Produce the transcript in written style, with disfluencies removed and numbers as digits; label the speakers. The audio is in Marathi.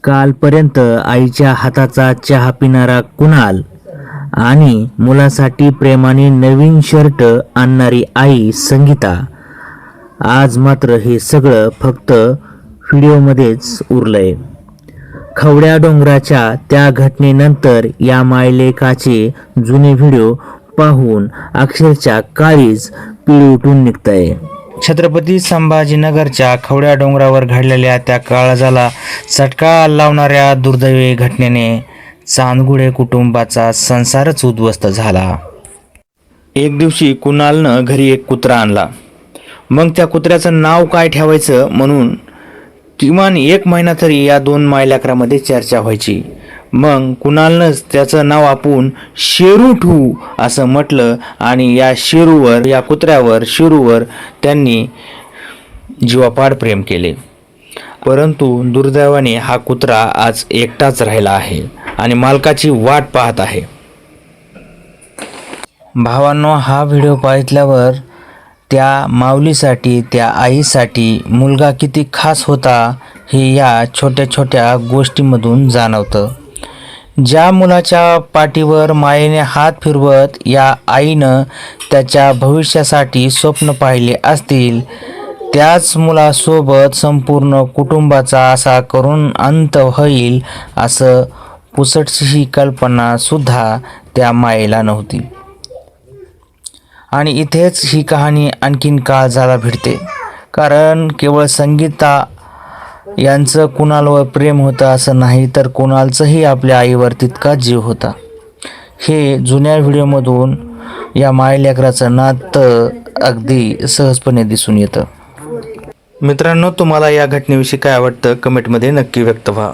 Speaker 1: कालपर्यंत आईच्या हाताचा चहा पिणारा कुणाल आणि मुलासाठी प्रेमाने नवीन शर्ट आणणारी आई संगीता, आज मात्र हे सगळं फक्त व्हिडिओमध्येच उरलंय. खवड्या डोंगराच्या त्या घटनेनंतर या मायलेकाचे जुने व्हिडिओ पाहून अक्षरशः काळीज पिळी उठून निघतंय. छत्रपती संभाजीनगरच्या खवड्या डोंगरावर घडलेल्या त्या काळजाला चटका लावणाऱ्या दुर्दैवी घटनेने चांदगुडे कुटुंबाचा संसारच उद्ध्वस्त झाला. एक दिवशी कुणालनं घरी एक कुत्रा आणला. मग त्या कुत्र्याचं नाव काय ठेवायचं म्हणून किमान 1 महिना तरी या 2 मायलेकरामध्ये चर्चा व्हायची. मग कुणालनंच त्याचं नाव आपण शेरू ठेवू असं म्हटलं आणि या शेरूवर, या कुत्र्यावर, शेरूवर त्यांनी जीवापाड प्रेम केले. परंतु दुर्दैवाने हा कुत्रा आज एकटाच राहिला आहे आणि मालकाची वाट पाहत आहे. भावांनो, हा व्हिडिओ पाहिल्यावर त्या माऊलीसाठी, त्या आईसाठी मुलगा किती खास होता हे या छोट्या छोट्या गोष्टीमधून जाणवतं. ज्या मुलाच्या पाठीवर मायेने हात फिरवत या आईनं त्याच्या भविष्यासाठी स्वप्न पाहिले असतील, त्याच मुलासोबत संपूर्ण कुटुंबाचा असा करून अंत होईल असं पुसटशी कल्पना सुद्धा त्या मायेला नव्हती. आणि इथेच ही कहाणी आणखीन काळजाला भिडते, कारण केवळ संगीता यांचं कुणालवर प्रेम होतं असं नाही, तर कुणालचंही आपल्या आईवर तितकाच जीव होता. हे जुन्या व्हिडिओमधून या मायलेकराचं नातं अगदी सहजपणे दिसून येतं. मित्रांनो, तुम्हाला या घटनेविषयी काय वाटतं कमेंटमध्ये नक्की व्यक्त व्हा.